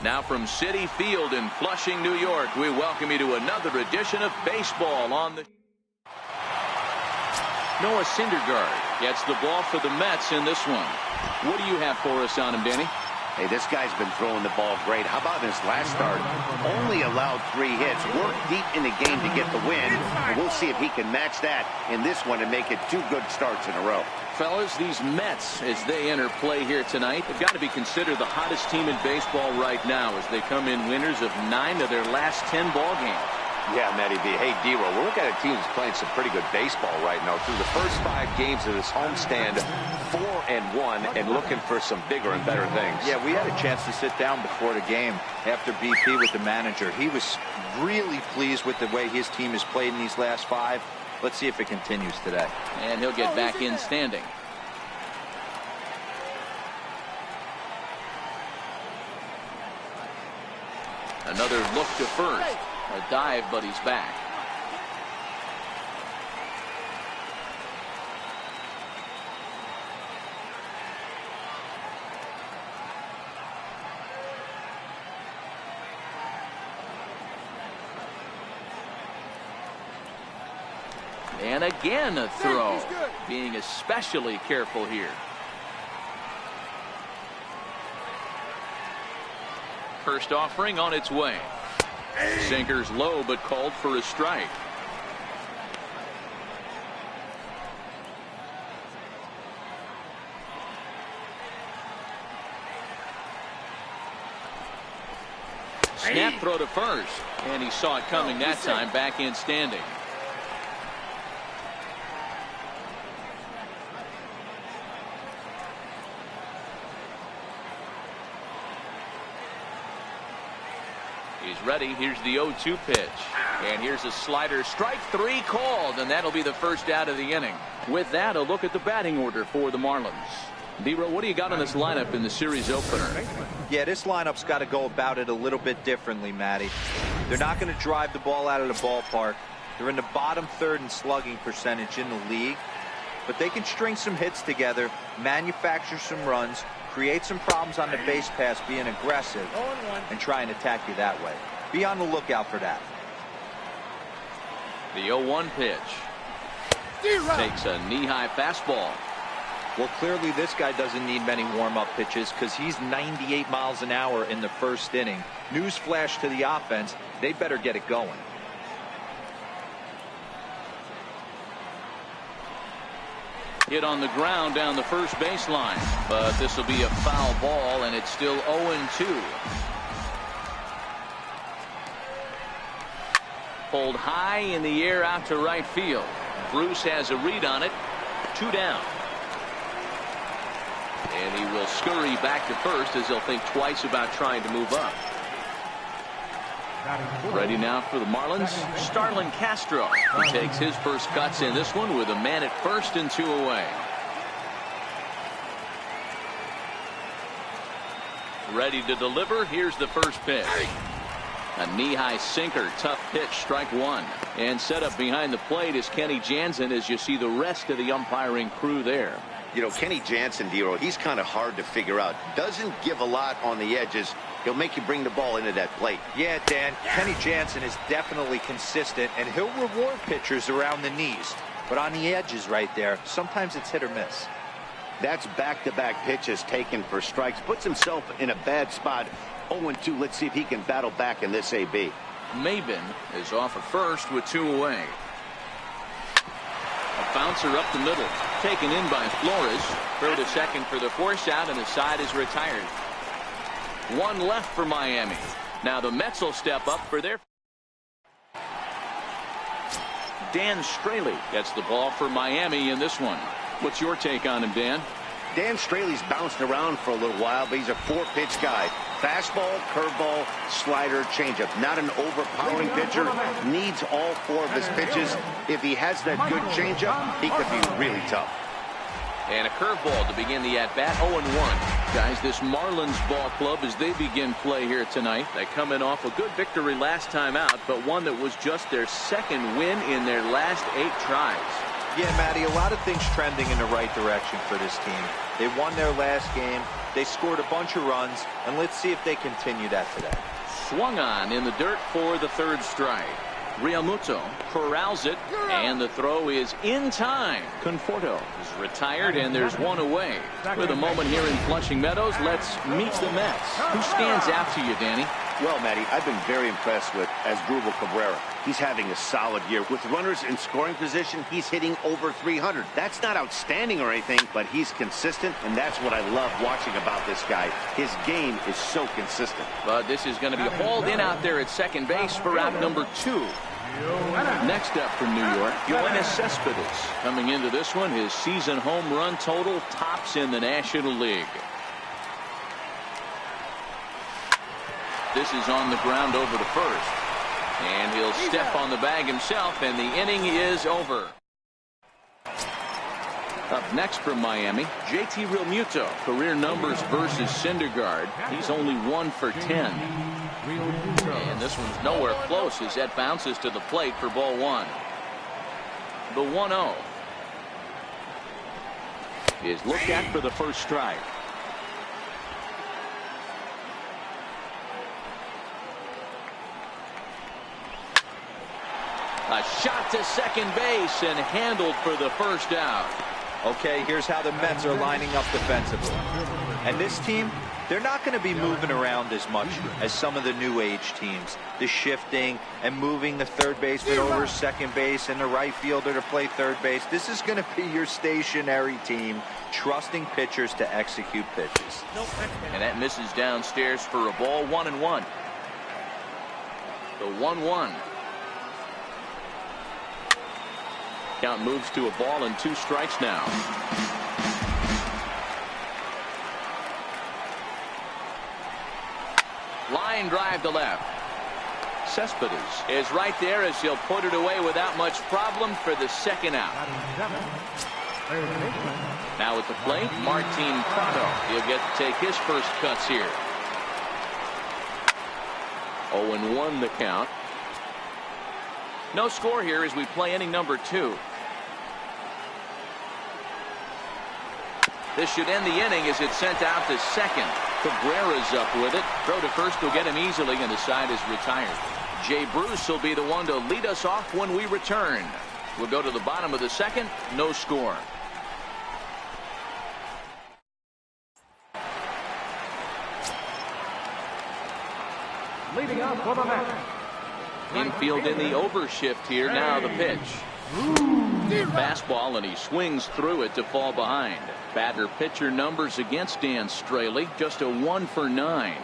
Now from Citi Field in Flushing, New York, we welcome you to another edition of baseball on the. Noah Syndergaard gets the ball for the Mets in this one. What do you have for us on him, Danny? Hey, this guy's been throwing the ball great. How about his last start? Only allowed 3 hits. Worked deep in the game to get the win. And we'll see if he can match that in this one and make it 2 good starts in a row. Fellas, these Mets, as they enter play here tonight, have got to be considered the hottest team in baseball right now as they come in winners of 9 of their last 10 ball games. Yeah, Matty B. Hey, D-Roll, we're looking at a team that's playing some pretty good baseball right now. Through the first 5 games of this homestand, 4-1, and looking for some bigger and better things. Yeah, we had a chance to sit down before the game after BP with the manager. He was really pleased with the way his team has played in these last 5. Let's see if it continues today. And he'll get back in standing. Another look to first. A dive, but he's back. And again a throw. Being especially careful here. First offering on its way. Sinker's low, but called for a strike. Snap throw to first, and he saw it coming that time. Back in standing. He's ready. Here's the 0-2 pitch. And here's a slider. Strike 3 called, and that'll be the first out of the inning. With that, a look at the batting order for the Marlins. D-Roll, what do you got on this lineup in the series opener? Yeah, this lineup's got to go about it a little bit differently, Matty. They're not going to drive the ball out of the ballpark. They're in the bottom third in slugging percentage in the league. But they can string some hits together, manufacture some runs, create some problems on the base pass, being aggressive, and try and attack you that way. Be on the lookout for that. The 0-1 pitch. Takes a knee-high fastball. Well, clearly this guy doesn't need many warm-up pitches because he's 98 miles an hour in the first inning. Newsflash to the offense, they better get it going. Hit on the ground down the first baseline, but this will be a foul ball, and it's still 0-2. Pulled high in the air out to right field. Bruce has a read on it. 2 down. And he will scurry back to first as he'll think twice about trying to move up. Ready now for the Marlins, Starlin Castro. He takes his first cuts in this one with a man at first and 2 away. Ready to deliver. Here's the first pitch. A knee-high sinker, tough pitch, strike 1. And set up behind the plate is Kenny Jansen as you see the rest of the umpiring crew there. You know, Kenny Jansen, D-Roll, he's kind of hard to figure out. Doesn't give a lot on the edges. He'll make you bring the ball into that plate. Yeah, Dan, Kenny Jansen is definitely consistent, and he'll reward pitchers around the knees. But on the edges right there, sometimes it's hit or miss. That's back-to-back pitches taken for strikes. Puts himself in a bad spot. 0-2. Let's see if he can battle back in this AB. Maben is off at first with 2 away. A bouncer up the middle. Taken in by Flores. Throw to second for the force out, and the side is retired. 1 left for Miami. Now the Mets will step up for their. Dan Straley gets the ball for Miami in this one. What's your take on him, Dan? Dan Straley's bounced around for a little while, but he's a 4-pitch guy. Fastball, curveball, slider, changeup. Not an overpowering pitcher. Needs all 4 of his pitches. If he has that good changeup, he could be really tough. And a curveball to begin the at-bat. 0-1. Guys, this Marlins ball club as they begin play here tonight. They come in off a good victory last time out, but one that was just their 2nd win in their last 8 tries. Yeah, Matty, a lot of things trending in the right direction for this team. They won their last game. They scored a bunch of runs, and let's see if they continue that today. Swung on in the dirt for the third strike. Realmuto corrals it, and the throw is in time. Conforto is retired, and there's one away. With a moment here in Flushing Meadows, let's meet the Mets. Who stands out to you, Danny? Well, Matty, I've been very impressed with Asdrubal Cabrera. He's having a solid year. With runners in scoring position, he's hitting over 300. That's not outstanding or anything, but he's consistent, and that's what I love watching about this guy. His game is so consistent. But this is going to be hauled in out there at second base for out number 2. Next up from New York, Yoenis Cespedes. Coming into this one, his season home run total tops in the National League. This is on the ground over to first. And he'll step on the bag himself, and the inning is over. Up next from Miami, JT Realmuto. Career numbers versus Syndergaard. He's only 1 for 10. And this one's nowhere close as that bounces to the plate for ball 1. The 1-0 is looked at for the first strike. A shot to second base and handled for the first out. Okay, here's how the Mets are lining up defensively. And this team, they're not going to be moving around as much as some of the new age teams. The shifting and moving the third baseman over second base and the right fielder to play third base. This is going to be your stationary team, trusting pitchers to execute pitches. And that misses downstairs for a ball. 1-1. The 1-1. Count moves to a ball and 2 strikes now. Line drive to left. Cespedes is right there as he'll put it away without much problem for the second out. Now at the plate, Martin Prado. He'll get to take his first cuts here. 0-1 the count. No score here as we play inning number 2. This should end the inning as it's sent out to second. Cabrera's up with it. Throw to first will get him easily, and the side is retired. Jay Bruce will be the one to lead us off when we return. We'll go to the bottom of the second. No score. Leading up for the Mets. Infield in the overshift here. Now the pitch. Fastball, and he swings through it to fall behind. Batter pitcher numbers against Dan Straley, just a 1 for 9.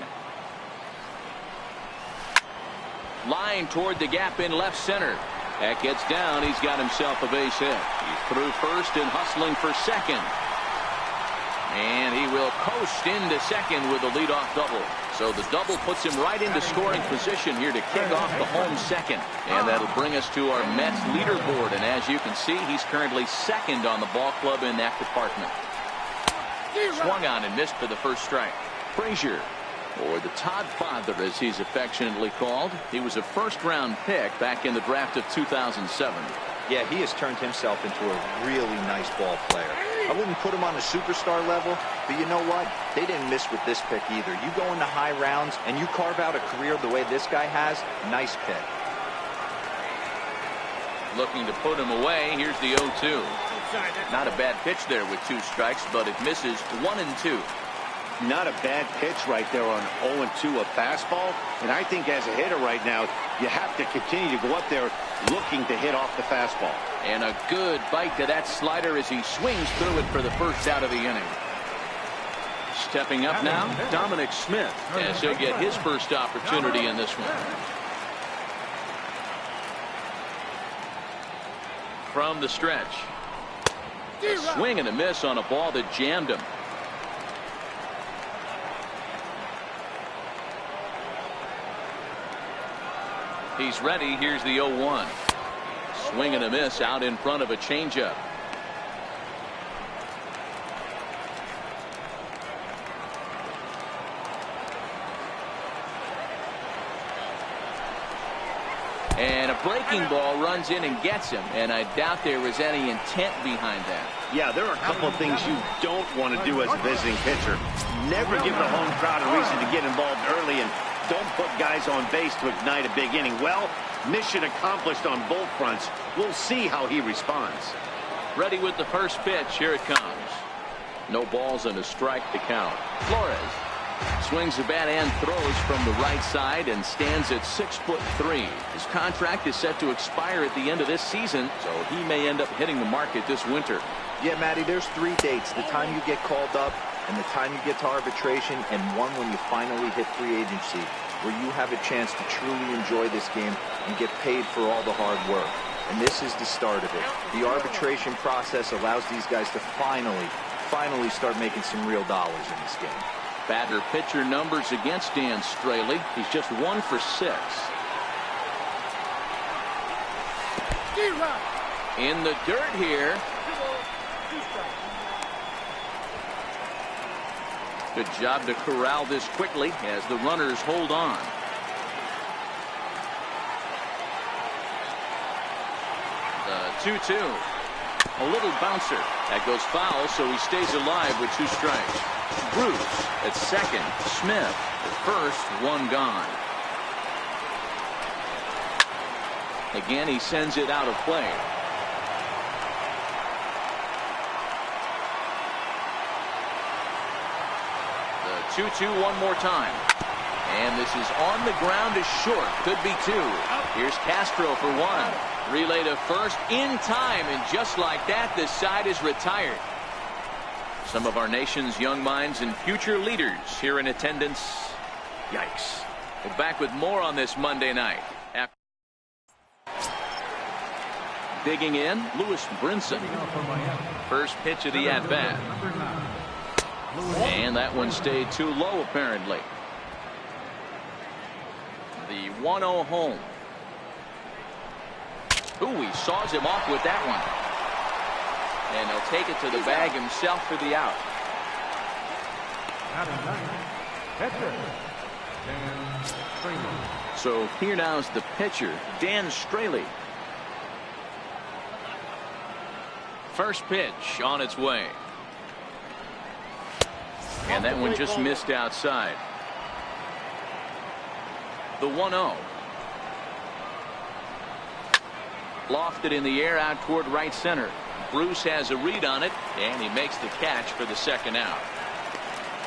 Line toward the gap in left center. That gets down. He's got himself a base hit. He's through first and hustling for second. And he will coast into second with a leadoff double. So the double puts him right into scoring position here to kick off the home second. And that'll bring us to our Mets leaderboard. And as you can see, he's currently second on the ball club in that department. Swung on and missed for the first strike. Frazier, or the Todd Father as he's affectionately called. He was a first-round pick back in the draft of 2007. Yeah, he has turned himself into a really nice ball player. I wouldn't put him on a superstar level, but you know what? They didn't miss with this pick either. You go into high rounds and you carve out a career the way this guy has, nice pick. Looking to put him away. Here's the 0-2. Not a bad pitch there with 2 strikes, but it misses 1 and 2. Not a bad pitch right there on 0-2, a fastball. And I think as a hitter right now, you have to continue to go up there looking to hit off the fastball. And a good bite to that slider as he swings through it for the first out of the inning. Stepping up now, Dominic Smith, as he'll get his first opportunity in this one. From the stretch. A swing and a miss on a ball that jammed him. He's ready. Here's the 0-1. Swing and a miss out in front of a changeup. And a breaking ball runs in and gets him, and I doubt there was any intent behind that. Yeah, there are a couple of things you don't want to do as a visiting pitcher. Never give the home crowd a reason to get involved early, and don't put guys on base to ignite a big inning. Well, mission accomplished on both fronts. We'll see how he responds. Ready with the first pitch. Here it comes. No balls and a strike to count. Flores swings the bat and throws from the right side and stands at 6'3". His contract is set to expire at the end of this season, so he may end up hitting the market this winter. Yeah, Matty, there's 3 dates: the time you get called up, and the time you get to arbitration, and one when you finally hit free agency, where you have a chance to truly enjoy this game and get paid for all the hard work. And this is the start of it. The arbitration process allows these guys to finally start making some real dollars in this game. Batter pitcher numbers against Dan Straley. He's just 1 for 6. In the dirt here. Good job to corral this quickly as the runners hold on. The 2-2. A little bouncer. That goes foul, so he stays alive with 2 strikes. Bruce at second. Smith at first. 1 gone. Again, he sends it out of play. The 2-2 one more time. And this is on the ground is short. Could be 2. Here's Castro for 1. Relay to first in time, and just like that, this side is retired. Some of our nation's young minds and future leaders here in attendance. Yikes. We're back with more on this Monday night. Digging in, Lewis Brinson. First pitch of the at-bat. And that one stayed too low, apparently. The 1-0 home. Ooh, he saws him off with that one. And he'll take it to the bag himself for the out. So here now is the pitcher, Dan Straley. First pitch on its way. And that one just missed outside. The 1-0. Lofted in the air out toward right center. Bruce has a read on it, and he makes the catch for the second out.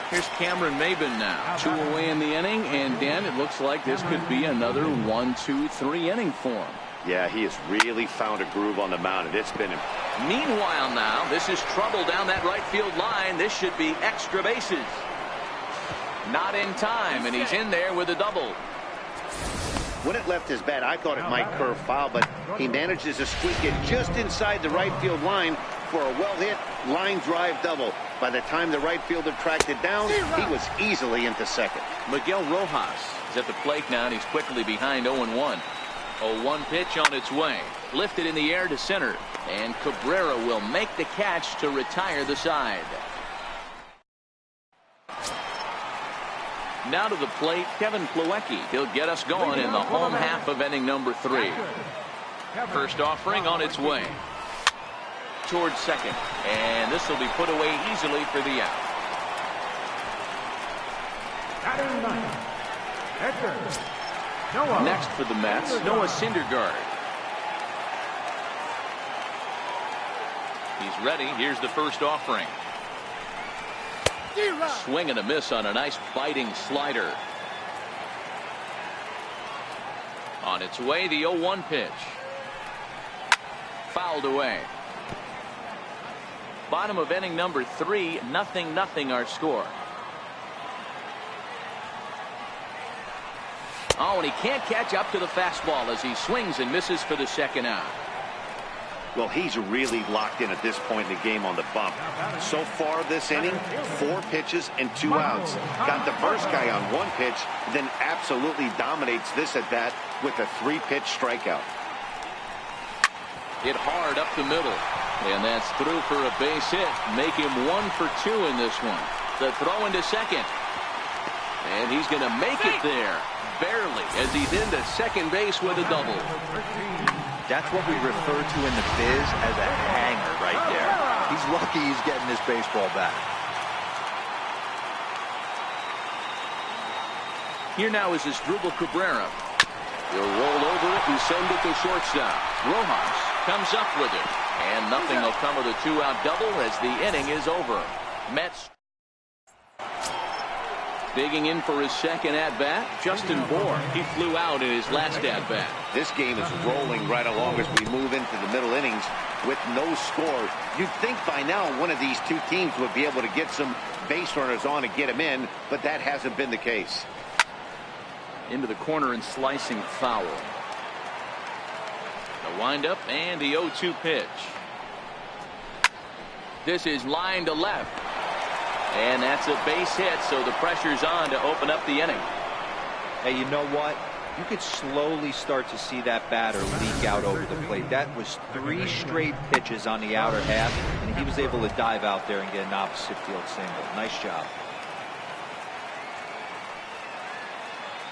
Here's Cameron Maben now. 2 away in the inning, and Dan, it looks like this could be another 1-2-3 inning for him. Yeah, he has really found a groove on the mound, and it's been him. Meanwhile now, this is trouble down that right field line. This should be extra bases. Not in time, and he's in there with a double. When it left his bat, I thought it might curve foul, but he manages to squeak it just inside the right field line for a well-hit line drive double. By the time the right fielder tracked it down, he was easily into second. Miguel Rojas is at the plate now, and he's quickly behind 0-1. 0-1 pitch on its way. Lifted in the air to center, and Cabrera will make the catch to retire the side. Now to the plate, Kevin Plawecki. He'll get us going in the home half of inning number 3. First offering on its way. Towards second. And this will be put away easily for the out. Next for the Mets, Noah Syndergaard. He's ready. Here's the first offering. Swing and a miss on a nice biting slider. On its way, the 0-1 pitch. Fouled away. Bottom of inning number 3, 0-0 our score. Oh, and he can't catch up to the fastball as he swings and misses for the second out. Well, he's really locked in at this point in the game on the bump. So far this inning, 4 pitches and 2 outs. Got the first guy on 1 pitch, then absolutely dominates this at bat with a 3-pitch strikeout. Hit hard up the middle. And that's through for a base hit. Make him 1 for 2 in this one. The throw into second. And he's going to make it there. barely, as he's into second base with a double. That's what we refer to in the biz as a hanger right there. He's lucky he's getting this baseball back. Here now is Asdrubal Cabrera. He'll roll over it and send it to shortstop. Rojas comes up with it. And nothing will come of the two-out double as the inning is over. Mets digging in for his second at-bat, Justin Bour. He flew out in his last at-bat. This game is rolling right along as we move into the middle innings with no score. You'd think by now one of these two teams would be able to get some base runners on and get them in, but that hasn't been the case. Into the corner and slicing foul. The windup and the 0-2 pitch. This is line to left. And that's a base hit, so the pressure's on to open up the inning. Hey, you know what? You could slowly start to see that batter leak out over the plate. That was 3 straight pitches on the outer half, and he was able to dive out there and get an opposite field single. Nice job.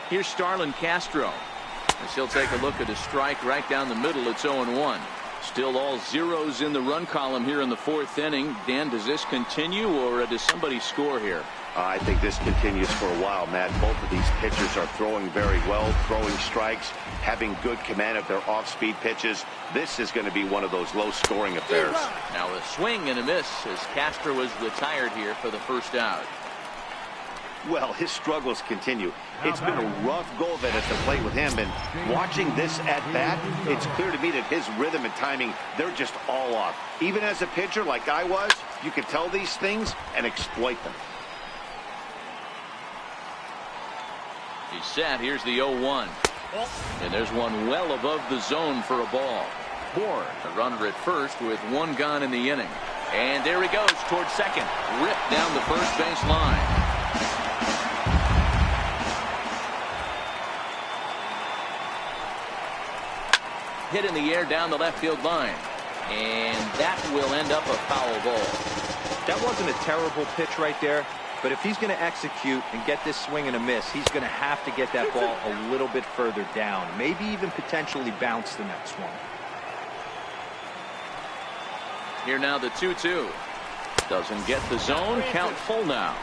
Here's Starlin Castro, as he'll take a look at a strike right down the middle. It's 0-1. Still all zeros in the run column here in the 4th inning. Dan, does this continue, or does somebody score here? I think this continues for a while, Matt. Both of these pitchers are throwing very well, throwing strikes, having good command of their off-speed pitches. This is going to be one of those low-scoring affairs. Now a swing and a miss as Castro is retired here for the first out. Well, his struggles continue. It's been a rough go of it at the plate with him, and watching this at-bat, it's clear to me that his rhythm and timing, they're just all off. Even as a pitcher like I was, you can tell these things and exploit them. He's set. Here's the 0-1. And there's one well above the zone for a ball. Bour, the runner at first with 1 gone in the inning. And there he goes towards second. Ripped down the first base line. Hit in the air down the left field line. And that will end up a foul ball. That wasn't a terrible pitch right there, but if he's going to execute and get this swing and a miss, he's going to have to get that ball a little bit further down, maybe even potentially bounce the next one. Here now the 2-2. Doesn't get the zone. Count full now.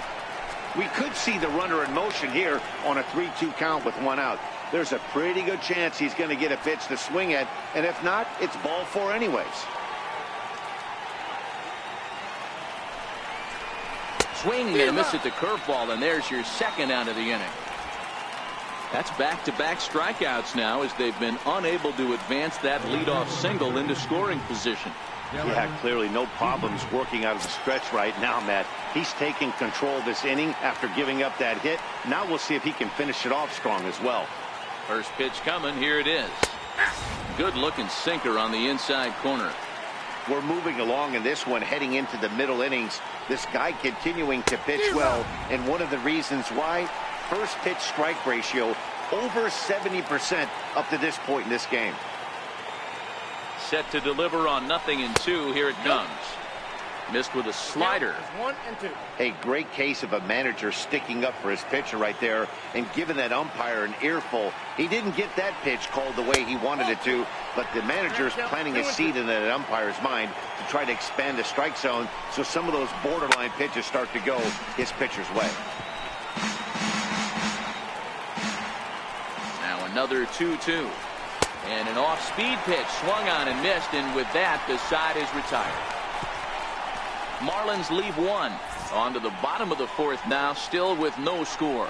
We could see the runner in motion here on a 3-2 count with 1 out. There's a pretty good chance he's going to get a pitch to swing at, and if not, it's ball 4 anyways. Swing and a miss at the curveball, and there's your second out of the inning. That's back-to-back strikeouts now as they've been unable to advance that leadoff single into scoring position. Yeah, clearly no problems working out of the stretch right now, Matt. He's taking control of this inning after giving up that hit. Now we'll see if he can finish it off strong as well. First pitch coming. Here it is. Good looking sinker on the inside corner. We're moving along in this one, heading into the middle innings. This guy continuing to pitch well, and one of the reasons why, first pitch strike ratio over 70% up to this point in this game. Set to deliver on 0-2. Here it comes. Missed with a slider. 1 and 2. A great case of a manager sticking up for his pitcher right there and giving that umpire an earful. He didn't get that pitch called the way he wanted it to, but the manager's planting a seed in that umpire's mind to try to expand the strike zone so some of those borderline pitches start to go his pitcher's way. Now another 2-2. And an off-speed pitch swung on and missed, and with that the side is retired. Marlins leave 1. On to the bottom of the 4th now, still with no score.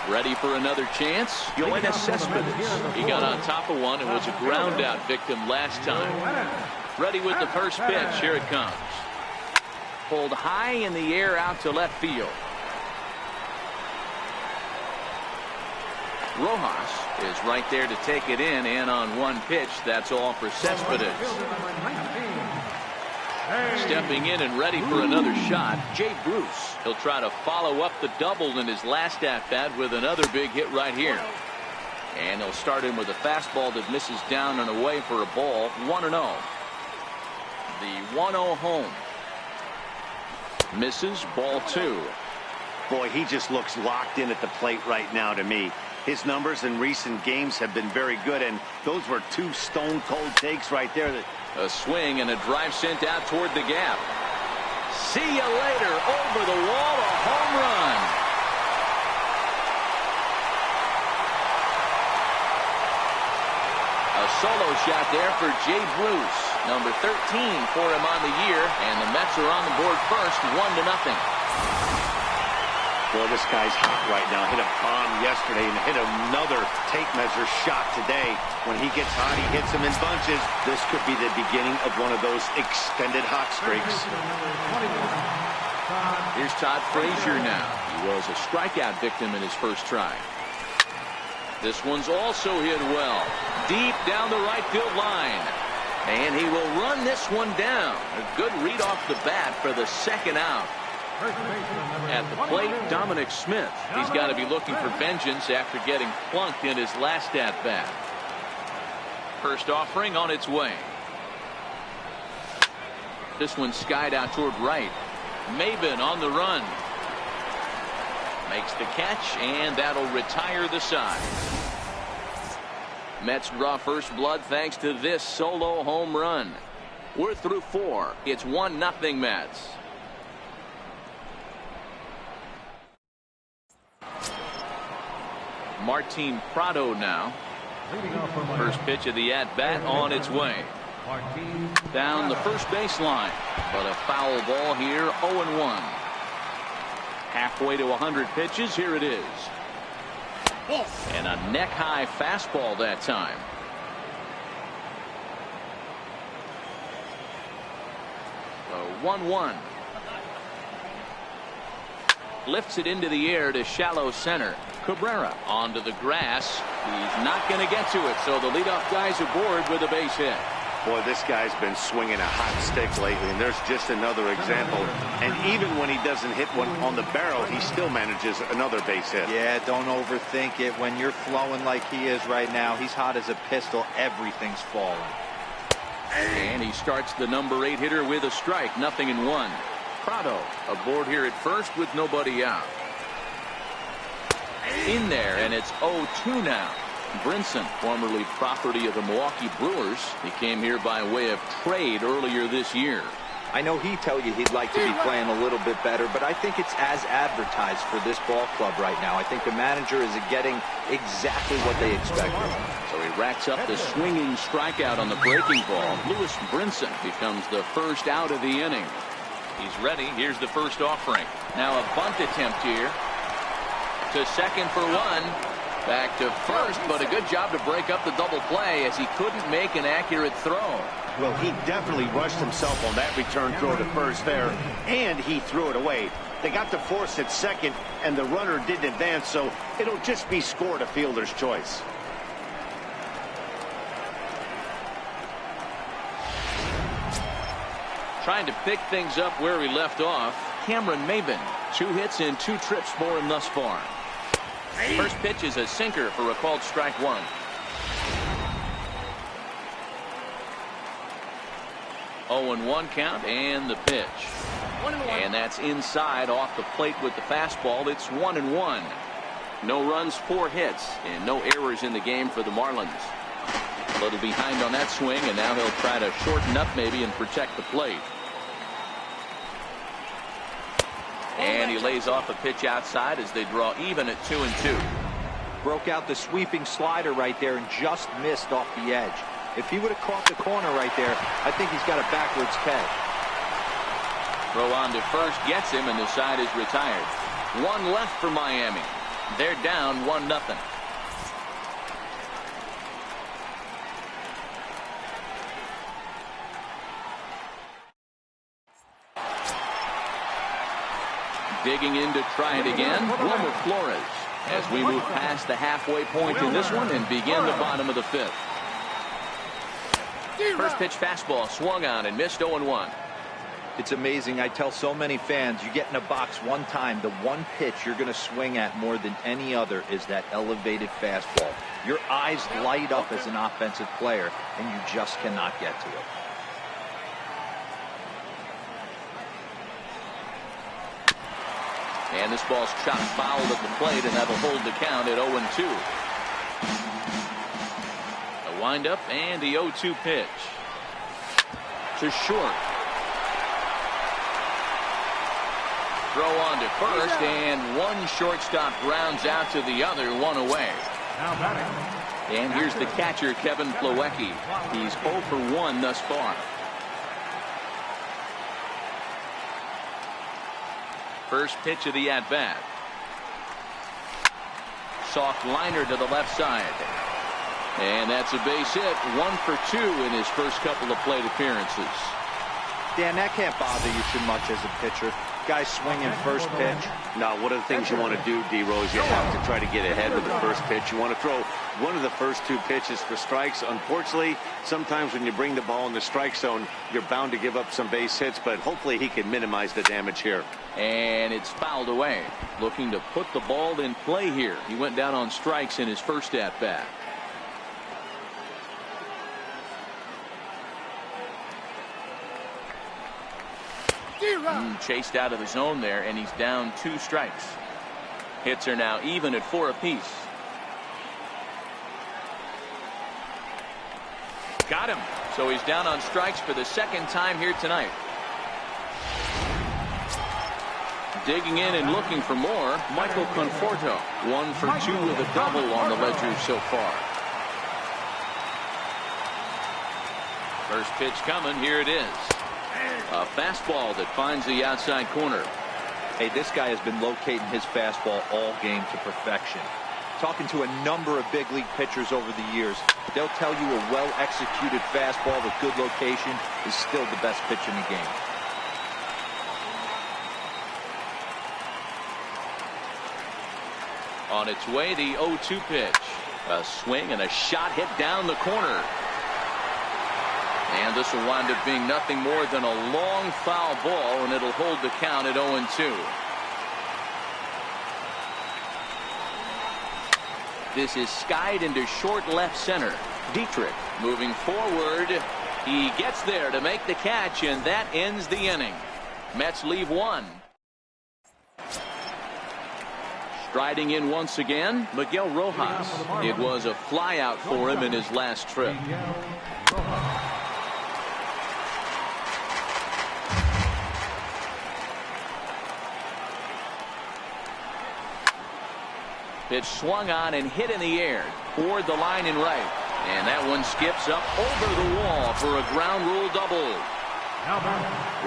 Ready for another chance? Yoenis Cespedes. He got on top of one and was a ground out victim last time. Ready with the first pitch. Here it comes. Pulled high in the air out to left field. Rojas is right there to take it in, and on one pitch, that's all for Cespedes. Stepping in and ready for another shot, Jay Bruce. He'll try to follow up the double in his last at-bat with another big hit right here. And he'll start him with a fastball that misses down and away for a ball. 1-0. The 1-0 home. Misses, ball 2. Boy, he just looks locked in at the plate right now to me. His numbers in recent games have been very good, and those were 2 stone-cold takes right there. A swing and a drive sent out toward the gap. See you later. Over the wall, a home run. A solo shot there for Jay Bruce. Number 13 for him on the year, and the Mets are on the board first, 1-0. Boy, this guy's hot right now. Hit a bomb yesterday and hit another tape measure shot today. When he gets hot, he hits them in bunches. This could be the beginning of one of those extended hot streaks. Here's Todd Frazier now. He was a strikeout victim in his first try. This one's also hit well. Deep down the right field line. And he will run this one down. A good read off the bat for the second out. At the plate, Dominic Smith. He's got to be looking for vengeance after getting plunked in his last at-bat. First offering on its way. This one skied out toward right. Maben on the run. Makes the catch, and that'll retire the side. Mets draw first blood thanks to this solo home run. We're through 4. It's 1-0 Mets. Martin Prado now. First pitch of the at-bat on its way. Down the first baseline, but a foul ball here, 0-1. Halfway to 100 pitches, here it is. And a neck-high fastball that time. The 1-1. Lifts it into the air to shallow center. Cabrera onto the grass. He's not going to get to it, so the leadoff guy's aboard with a base hit. Boy, this guy's been swinging a hot stick lately, and there's just another example. And even when he doesn't hit one on the barrel, he still manages another base hit. Yeah, don't overthink it. When you're flowing like he is right now, he's hot as a pistol. Everything's falling. And he starts the number 8 hitter with a strike, 0-1. Prado aboard here at first with nobody out. In there, and it's 0-2 now. Brinson, formerly property of the Milwaukee Brewers. He came here by way of trade earlier this year. I know he'd tell you he'd like to be playing a little bit better, but I think it's as advertised for this ball club right now. I think the manager is getting exactly what they expected. So he racks up the swinging strikeout on the breaking ball. Lewis Brinson becomes the first out of the inning. He's ready. Here's the first offering. Now a bunt attempt here. To second for 1. Back to first, but a good job to break up the double play as he couldn't make an accurate throw. Well, he definitely rushed himself on that return throw to first there, and he threw it away. They got the force at second, and the runner didn't advance, so it'll just be scored a fielder's choice. Trying to pick things up where he left off. Cameron Maben, 2 hits and 2 trips for him thus far. First pitch is a sinker for a called strike 1. Oh, 0-1 count, and the pitch. And that's inside off the plate with the fastball. It's 1-1. No runs, 4 hits, and no errors in the game for the Marlins. A little behind on that swing, and now he'll try to shorten up maybe and protect the plate. And he lays off a pitch outside as they draw even at 2-2. Broke out the sweeping slider right there and just missed off the edge. If he would have caught the corner right there, I think he's got a backwards catch. Throw on to first, gets him, and the side is retired. 1 left for Miami. They're down 1-0. Digging in to try it again, Wilmer Flores, as we move past the halfway point in this one and begin the bottom of the 5th. First pitch fastball swung on and missed 0-1. It's amazing. I tell so many fans, you get in a box one time, the one pitch you're going to swing at more than any other is that elevated fastball. Your eyes light up as an offensive player, and you just cannot get to it. And this ball's chopped foul at the plate, and that'll hold the count at 0-2. A windup and the 0-2 pitch. To short. Throw on to first, and one shortstop grounds out to the other, one away. And here's the catcher, Kevin Plawecki. He's 0 for 1 thus far. First pitch of the at-bat. Soft liner to the left side. And that's a base hit. 1 for 2 in his first couple of plate appearances. Dan, that can't bother you too much as a pitcher. Guy swinging first pitch. Now, one of the things you want to do, D-Rose, you have to try to get ahead with the first pitch. You want to throw one of the first 2 pitches for strikes. Unfortunately, sometimes when you bring the ball in the strike zone, you're bound to give up some base hits, but hopefully he can minimize the damage here. And it's fouled away. Looking to put the ball in play here. He went down on strikes in his first at-bat. Chased out of the zone there, and he's down 2 strikes. Hits are now even at 4 apiece. Got him. So he's down on strikes for the second time here tonight. Digging in and looking for more, Michael Conforto. 1 for 2 with a double on the ledger so far. First pitch coming. Here it is. A fastball that finds the outside corner. Hey, this guy has been locating his fastball all game to perfection. Talking to a number of big league pitchers over the years, they'll tell you a well-executed fastball with good location is still the best pitch in the game. On its way, the 0-2 pitch. A swing and a shot hit down the corner. And this will wind up being nothing more than a long foul ball, and it'll hold the count at 0-2. This is skied into short left center. Dietrich moving forward. He gets there to make the catch, and that ends the inning. Mets leave 1. Striding in once again, Miguel Rojas. It was a flyout for him in his last trip. Pitch swung on and hit in the air toward the line and right. And that one skips up over the wall for a ground rule double.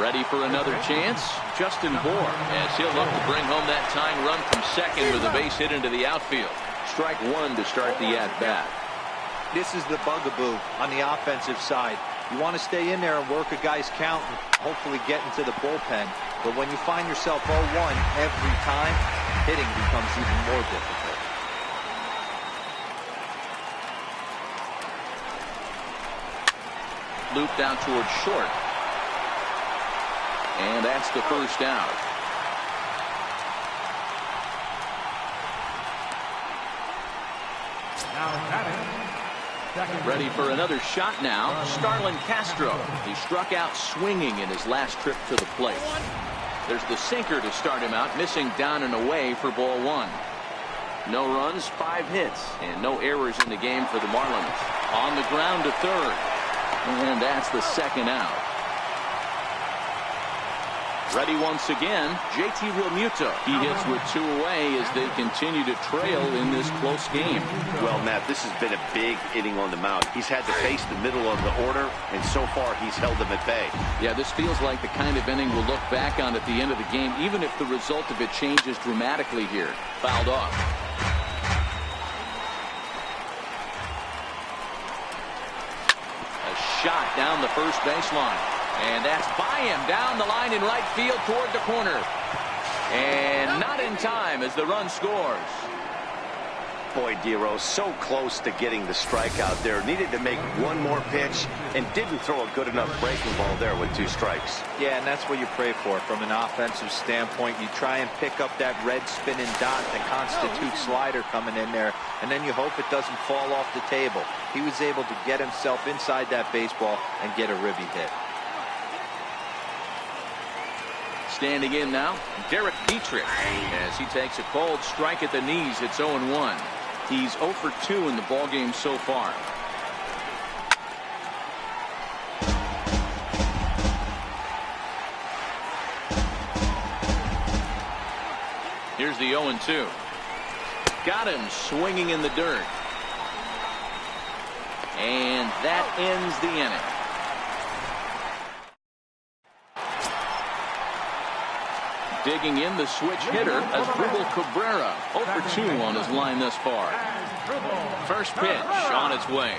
Ready for another chance? Justin Bour, as he'll look to bring home that tying run from second with a base hit into the outfield. Strike 1 to start the at-bat. This is the bugaboo on the offensive side. You want to stay in there and work a guy's count and hopefully get into the bullpen. But when you find yourself 0-1 every time, hitting becomes even more difficult. Looped out towards short. And that's the first out. Ready for another shot now. Starlin Castro. He struck out swinging in his last trip to the plate. There's the sinker to start him out, missing down and away for ball 1. No runs, 5 hits, and no errors in the game for the Marlins. On the ground to third. And that's the second out. Ready once again, JT Realmuto. He hits with 2 away as they continue to trail in this close game. Well, Matt, this has been a big inning on the mound. He's had to face the middle of the order, and so far he's held them at bay. Yeah, this feels like the kind of inning we'll look back on at the end of the game, even if the result of it changes dramatically here. Fouled off. Shot down the first baseline, and that's by him down the line in right field toward the corner, and not in time as the run scores. Boy, Dero, so close to getting the strikeout there. Needed to make one more pitch and didn't throw a good enough breaking ball there with 2 strikes. Yeah, and that's what you pray for from an offensive standpoint. You try and pick up that red spinning dot that constitutes slider coming in there, and then you hope it doesn't fall off the table. He was able to get himself inside that baseball and get a ribby hit. Standing in now, Derek Dietrich, as he takes a cold strike at the knees. It's 0-1. He's 0 for 2 in the ballgame so far. Here's the 0-2. Got him swinging in the dirt. And that ends the inning. Digging in, the switch hitter, Asdrubal Cabrera, 0 for 2 on his line thus far. First pitch on its way.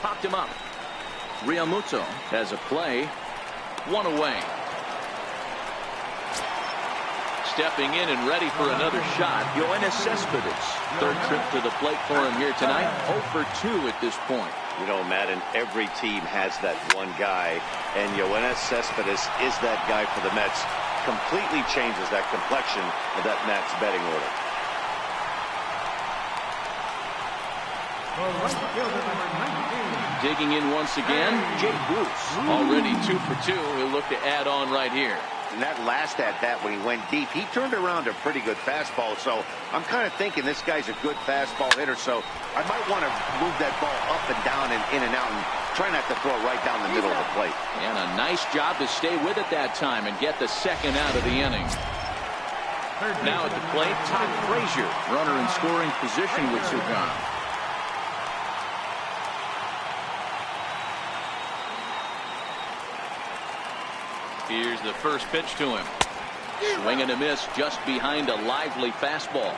Popped him up. Realmuto has a play. 1 away. Stepping in and ready for another shot, Yoenis Cespedes. Third trip to the plate for him here tonight. 0 for 2 at this point. You know, Madden, every team has that one guy, and Yoenis Cespedes is that guy for the Mets. Completely changes that complexion of that Mets betting order. Digging in once again, Jay Bruce. Already 2 for 2. He'll look to add on right here. And that last at-bat when he went deep, he turned around a pretty good fastball. So I'm kind of thinking this guy's a good fastball hitter. So I might want to move that ball up and down and in and out and try not to throw it right down the middle of the plate. And a nice job to stay with it that time and get the second out of the inning. Now at the plate, Todd Frazier, runner in scoring position with Sugan. Here's the first pitch to him. Swing and a miss just behind a lively fastball.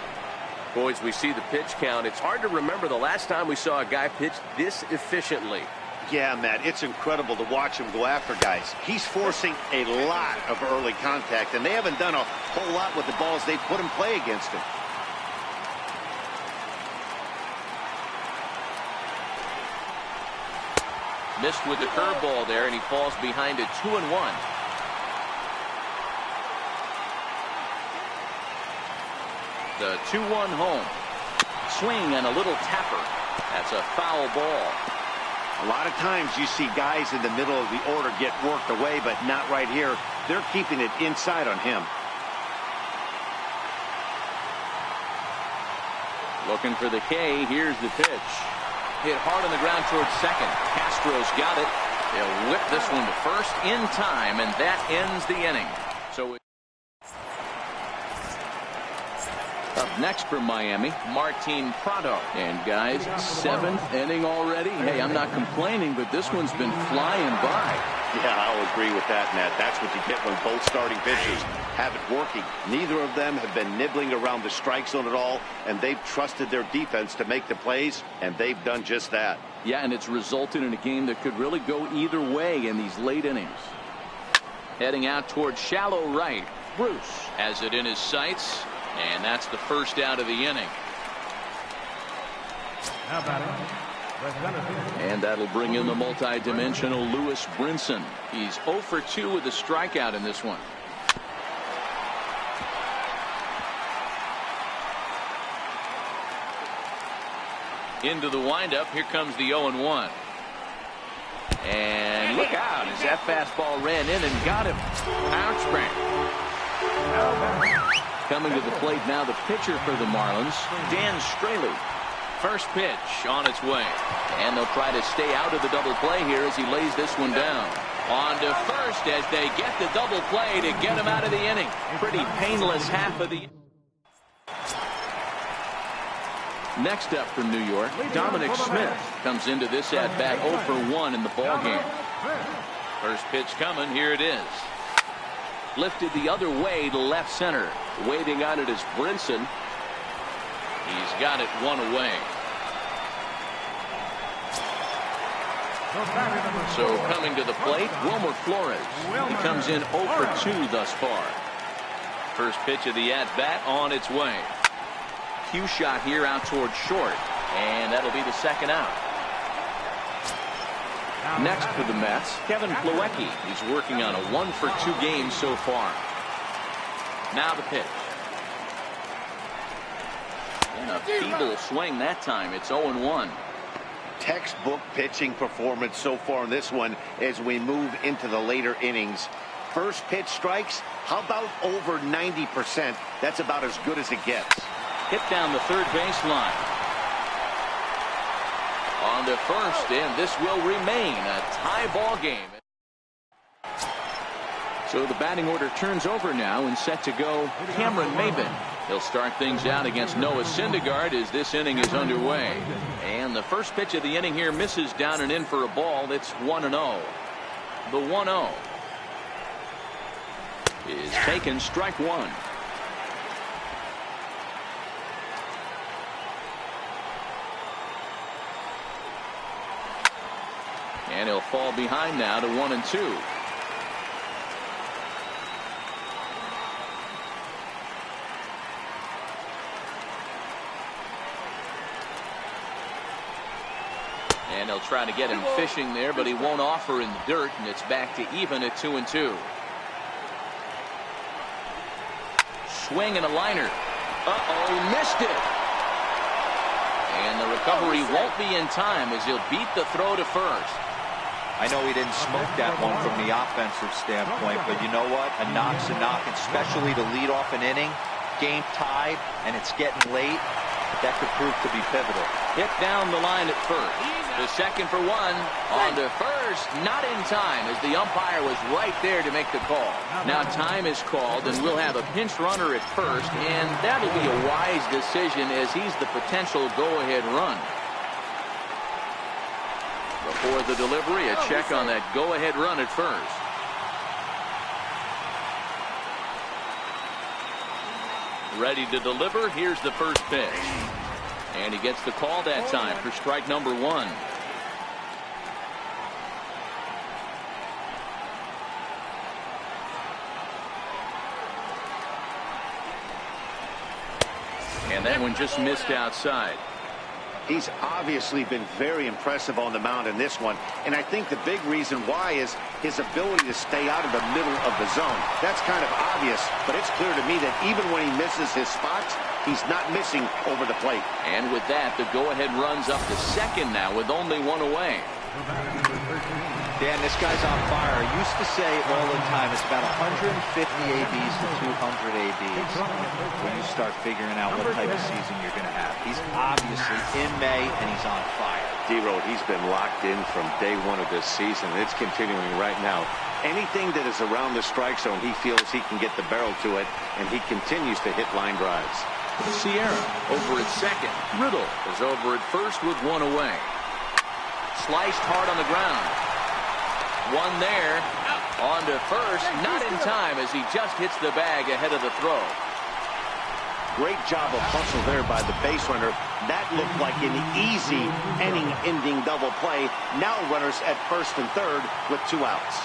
Boys, we see the pitch count. It's hard to remember the last time we saw a guy pitch this efficiently. Yeah, Matt, it's incredible to watch him go after guys. He's forcing a lot of early contact, and they haven't done a whole lot with the balls they put in play against him. Missed with the curveball there, and he falls behind it 2-1. The 2-1 home. Swing and a little tapper. That's a foul ball. A lot of times you see guys in the middle of the order get worked away, but not right here. They're keeping it inside on him. Looking for the K. Here's the pitch. Hit hard on the ground towards second. Castro's got it. They'll whip this one to first in time, and that ends the inning. So up next from Miami, Martin Prado. And guys, 7th inning already. Hey, I'm not complaining, but this one's been flying by. Yeah, I'll agree with that, Matt. That's what you get when both starting pitchers have it working. Neither of them have been nibbling around the strike zone at all, and they've trusted their defense to make the plays, and they've done just that. Yeah, and it's resulted in a game that could really go either way in these late innings. Heading out towards shallow right. Bruce has it in his sights, and that's the first out of the inning. And that'll bring in the multi-dimensional Lewis Brinson. He's 0 for 2 with a strikeout in this one. Into the windup. Here comes the 0-1. And look out as that fastball ran in and got him. Bounce back. Coming to the plate now, the pitcher for the Marlins, Dan Straley. First pitch on its way. And they'll try to stay out of the double play here as he lays this one down. On to first as they get the double play to get him out of the inning. Pretty painless half of the. Next up from New York, Dominic Smith comes into this at bat 0 for 1 in the ballgame. First pitch coming. Here it is. Lifted the other way to left center. Waiting on it is Brinson. He's got it 1 away. So coming to the plate, Wilmer Flores. He comes in 0 for 2 thus far. First pitch of the at-bat on its way. Cue shot here out towards short. And that'll be the second out. Next for the Mets, Kevin Plawecki. He's working on a 1 for 2 game so far. Now the pitch. And a feeble swing that time. It's 0-1. Textbook pitching performance so far in this one as we move into the later innings. First pitch strikes, how about over 90%? That's about as good as it gets. Hit down the third baseline. On to first, and this will remain a tie ball game. So the batting order turns over now, and set to go Cameron Maybin. He'll start things out against Noah Syndergaard as this inning is underway. And the first pitch of the inning here misses down and in for a ball. It's 1-0. The 1-0 is taken, strike one. And he'll fall behind now to 1-2. And he'll try to get him fishing there, but he won't offer in the dirt, and it's back to even at 2-2. Swing and a liner. He missed it. And the recovery won't be in time as he'll beat the throw to first. I know he didn't smoke that one from the offensive standpoint, but you know what? A knock's a knock, especially to lead off an inning. Game tied, and it's getting late. That could prove to be pivotal. Hit down the line at first. The second for one. On to first. Not in time as the umpire was right there to make the call. Now time is called, and we'll have a pinch runner at first, and that'll be a wise decision as he's the potential go-ahead run. Before the delivery, a check on that go-ahead run at first. Ready to deliver. Here's the first pitch. And he gets the call that time for strike number one. And that one just missed outside. He's obviously been very impressive on the mound in this one, and I think the big reason why is his ability to stay out of the middle of the zone. That's kind of obvious, but it's clear to me that even when he misses his spots, he's not missing over the plate. And with that, the go-ahead runs up to second now with only one away. Dan, this guy's on fire. I used to say all the time it's about 150 ABs to 200 ABs when you start figuring out what type of season you're going to have. He's obviously in May, and he's on fire. D-Road, he's been locked in from day one of this season. It's continuing right now. Anything that is around the strike zone, he feels he can get the barrel to it, and he continues to hit line drives. Sierra over at second. Riddle is over at first with one away. Sliced hard on the ground. One there. On to first. Not in time as he just hits the bag ahead of the throw. Great job of hustle there by the base runner. That looked like an easy inning-ending double play. Now runners at first and third with 2 outs.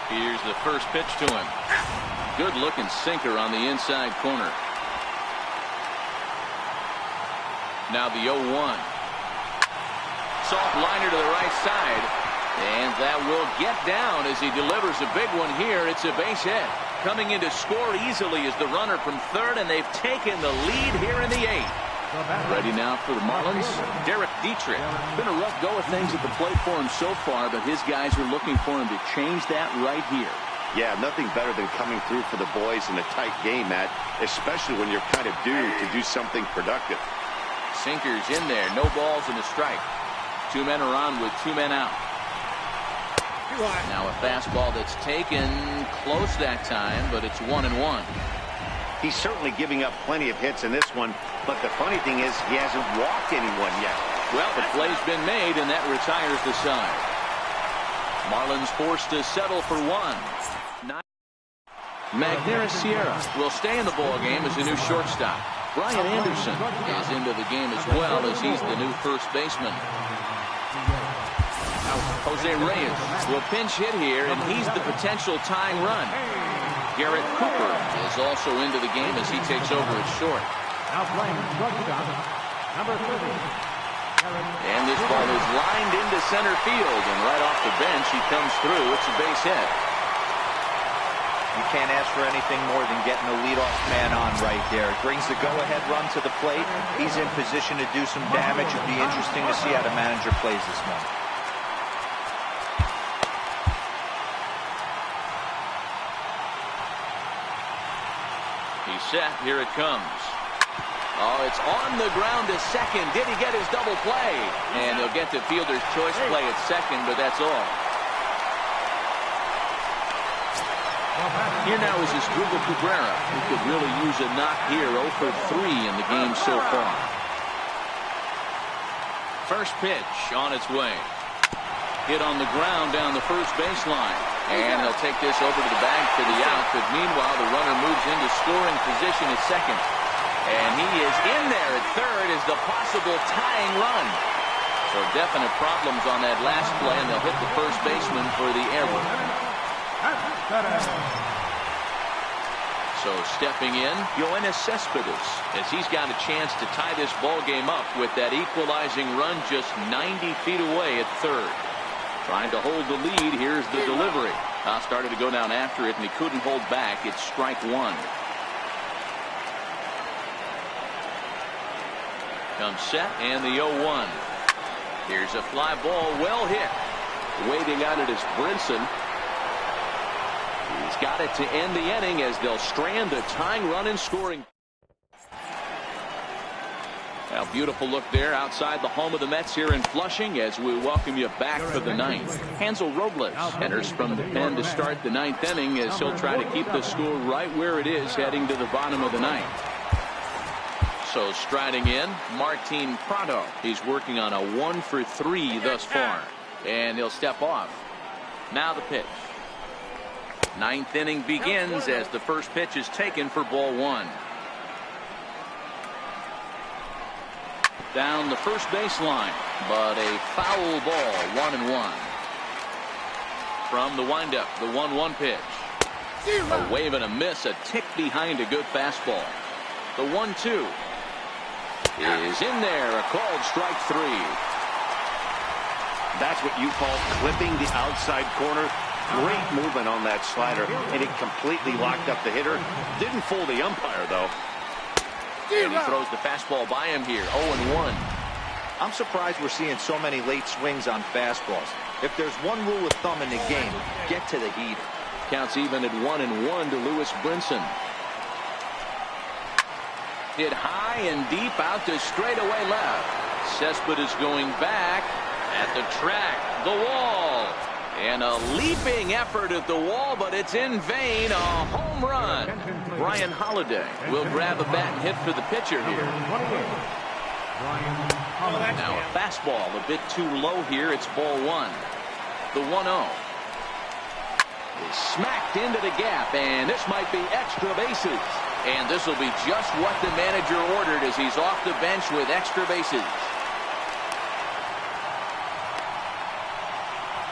Here's the first pitch to him. Good-looking sinker on the inside corner. Now the 0-1. Soft liner to the right side. And that will get down as he delivers a big one here. It's a base hit. Coming in to score easily is the runner from third, and they've taken the lead here in the 8th. Ready now for the Marlins, Derek Dietrich. Been a rough go of things at the plate for him so far, but his guys are looking for him to change that right here. Yeah, nothing better than coming through for the boys in a tight game, Matt, especially when you're kind of due to do something productive. Sinkers in there, no balls and a strike. 2 men are on with 2 men out. Now a fastball that's taken close that time, but it's 1-1. He's certainly giving up plenty of hits in this one, but the funny thing is he hasn't walked anyone yet. Well, the play's been made, and that retires the side. Marlins forced to settle for 1. Magneuris Sierra will stay in the ball game as the new shortstop. Brian Anderson is into the game as well as he's the new first baseman. Jose Reyes will pinch hit here, and he's the potential tying run. Garrett Cooper is also into the game as he takes over at short. And this ball is lined into center field, and right off the bench he comes through. It's a base hit. You can't ask for anything more than getting the leadoff man on right there. It brings the go-ahead run to the plate. He's in position to do some damage. It'd be interesting to see how the manager plays this one. He's set. Here it comes. Oh, it's on the ground to second. Did he get his double play? And he'll get the fielder's choice play at second, but that's all. Here now is his Google Cabrera, who could really use a knock here. 0 for 3 in the game so far. First pitch on its way. Hit on the ground down the first baseline. And he'll take this over to the bag for the out. But meanwhile, the runner moves into scoring position at second. And he is in there at third as the possible tying run. So definite problems on that last play, and they'll hit the first baseman for the error. So stepping in, Yoenis Cespedes, as he's got a chance to tie this ball game up with that equalizing run just 90 feet away at third. Trying to hold the lead. Here's the delivery. Started to go down after it, and he couldn't hold back. It's strike one. Comes set, and the 0-1. Here's a fly ball, well hit. Waiting on it is Brinson. He's got it to end the inning as they'll strand a tying run in scoring. Now, beautiful look there outside the home of the Mets here in Flushing as we welcome you back for the ninth. Hansel Robles enters from the pen to start the ninth inning as he'll try to keep the score right where it is heading to the bottom of the ninth. So striding in, Martin Prado. He's working on a 1 for 3 thus far. And he'll step off. Now the pitch. Ninth inning begins as the first pitch is taken for ball one. Down the first baseline, but a foul ball, 1-1. From the windup, the 1-1 pitch. A wave and a miss, a tick behind a good fastball. The 1-2 is in there, a called strike three. That's what you call clipping the outside corner. Great movement on that slider, and it completely locked up the hitter. Didn't fool the umpire, though. And he throws the fastball by him here, 0-1. I'm surprised we're seeing so many late swings on fastballs. If there's one rule of thumb in the game, get to the heater. Counts even at 1-1 to Lewis Brinson. Hit high and deep out to straightaway left. Cespedes going back at the track, the wall. And a leaping effort at the wall, but it's in vain. A home run. Brian Holiday will grab a bat and hit for the pitcher here. Now a fastball a bit too low here. It's ball one. The 1-0 is smacked into the gap, and this might be extra bases. And this will be just what the manager ordered as he's off the bench with extra bases.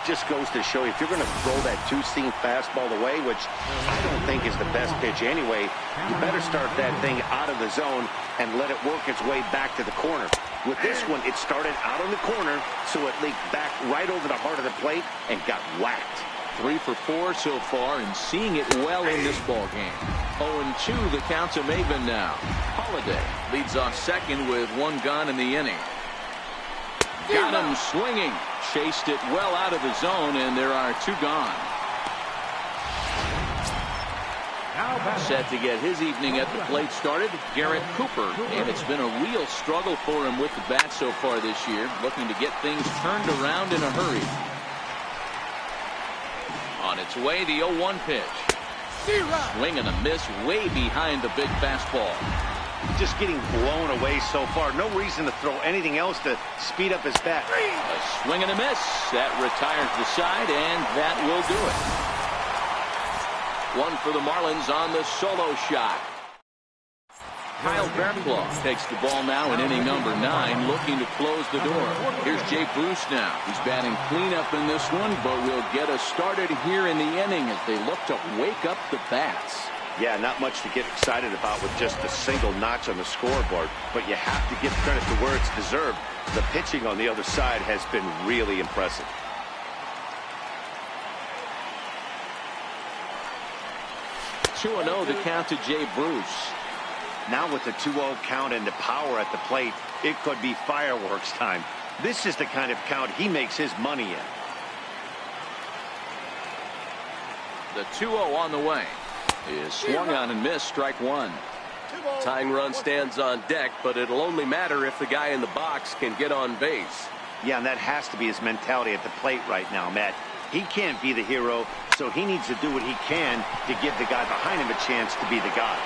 Just goes to show you, if you're going to throw that two-seam fastball away, which I don't think is the best pitch anyway, you better start that thing out of the zone and let it work its way back to the corner. With this one, it started out on the corner, so it leaked back right over the heart of the plate and got whacked. 3 for 4 so far, and seeing it well in this ball game. 0-2 the count to Maven now. Holiday leads off second with one gone in the inning. Got him swinging. Chased it well out of the zone, and there are two gone. Set to get his evening at the plate started, Garrett Cooper. And it's been a real struggle for him with the bat so far this year. Looking to get things turned around in a hurry. On its way, the 0-1 pitch. Swing and a miss way behind the big fastball. Just getting blown away so far. No reason to throw anything else to speed up his bat. A swing and a miss. That retires the side, and that will do it. One for the Marlins on the solo shot. Kyle Barclaw takes the ball now in inning number 9, looking to close the door. Here's Jay Bruce now. He's batting cleanup in this one, but will get us started here in the inning as they look to wake up the bats. Yeah, not much to get excited about with just a single notch on the scoreboard, but you have to give credit to where it's deserved. The pitching on the other side has been really impressive. Two 2-0 the count to Jay Bruce. Now with the 2-0 count and the power at the plate, it could be fireworks time. This is the kind of count he makes his money in. The 2-0 on the way. is swung on and missed. Strike one. Tying run stands on deck, but it'll only matter if the guy in the box can get on base. Yeah, and that has to be his mentality at the plate right now, Matt. He can't be the hero, so he needs to do what he can to give the guy behind him a chance to be the guy.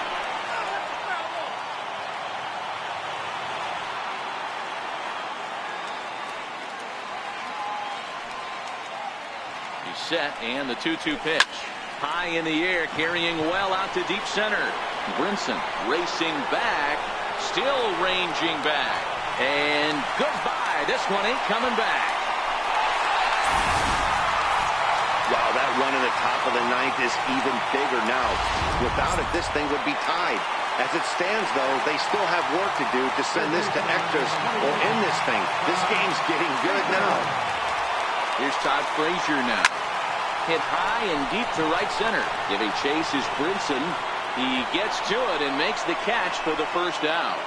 He's set, and the 2-2 pitch. High in the air, carrying well out to deep center. Brinson racing back, still ranging back. And goodbye. This one ain't coming back. Wow, that run in the top of the ninth is even bigger now. Without it, this thing would be tied. As it stands, though, they still have work to do to send this to extras or end this thing. This game's getting good now. Here's Todd Frazier now. Hit high and deep to right center. Giving chase is Brinson. He gets to it and makes the catch for the first out.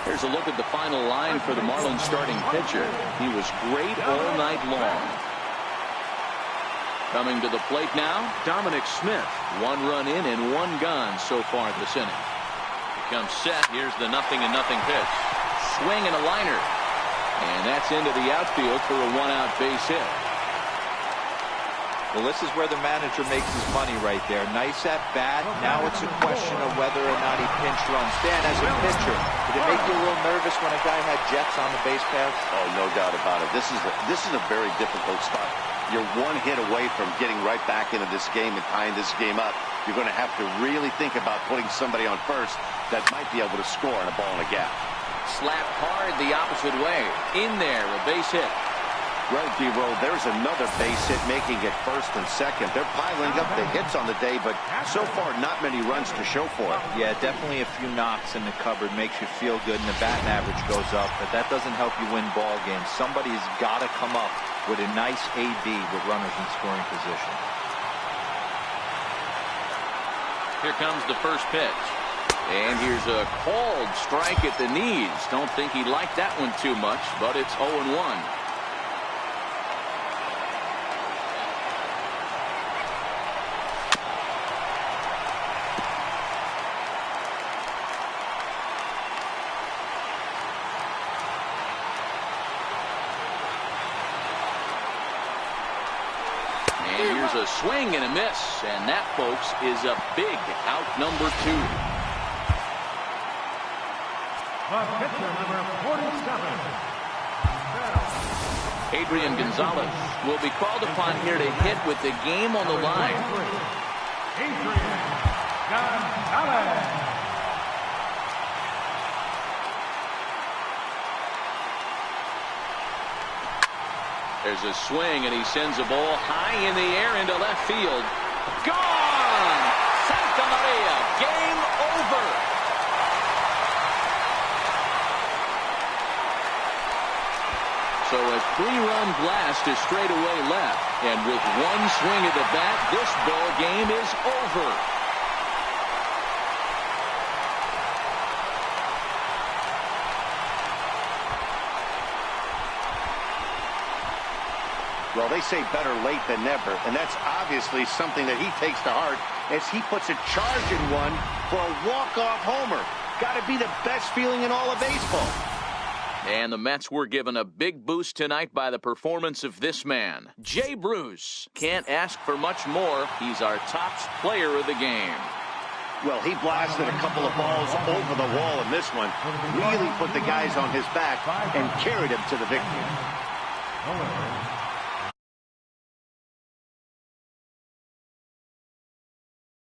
Here's a look at the final line for the Marlins starting pitcher. He was great all night long. Coming to the plate now, Dominic Smith. 1 run in and 1 gone so far this inning. He comes set. Here's the 0-0 pitch. Swing and a liner. And that's into the outfield for a 1-out base hit. Well, this is where the manager makes his money right there. Nice at bat. Now it's a question of whether or not he pinch runs. Dan, as a pitcher, did it make you a little nervous when a guy had jets on the base paths? Oh, no doubt about it. This is a very difficult spot. You're 1 hit away from getting right back into this game and tying this game up. You're going to have to really think about putting somebody on first that might be able to score on a ball in a gap. Slapped hard the opposite way. In there, a base hit. Right, D-Roll, there's another base hit making it first and second. They're piling up the hits on the day, but so far not many runs to show for it. Yeah, definitely a few knocks in the cupboard makes you feel good, and the batting average goes up, but that doesn't help you win ball games. Somebody's got to come up with a nice AB with runners in scoring position. Here comes the first pitch. And here's a called strike at the knees. Don't think he liked that one too much, but it's 0-1. And here's a swing and a miss. And that, folks, is a big out number 2. Pitcher number 47. Adrian Gonzalez will be called upon here to hit with the game on the line. Adrian Gonzalez. There's a swing, and he sends a ball high in the air into left field. Gone! Santa Maria, game over. So a 3-run blast is straight away left. And with 1 swing of the bat, this ball game is over. Well, they say better late than never, and that's obviously something that he takes to heart as he puts a charge in one for a walk-off homer. Got to be the best feeling in all of baseball. And the Mets were given a big boost tonight by the performance of this man, Jay Bruce. Can't ask for much more. He's our top player of the game. Well, he blasted a couple of balls over the wall in this one. Really put the guys on his back and carried him to the victory.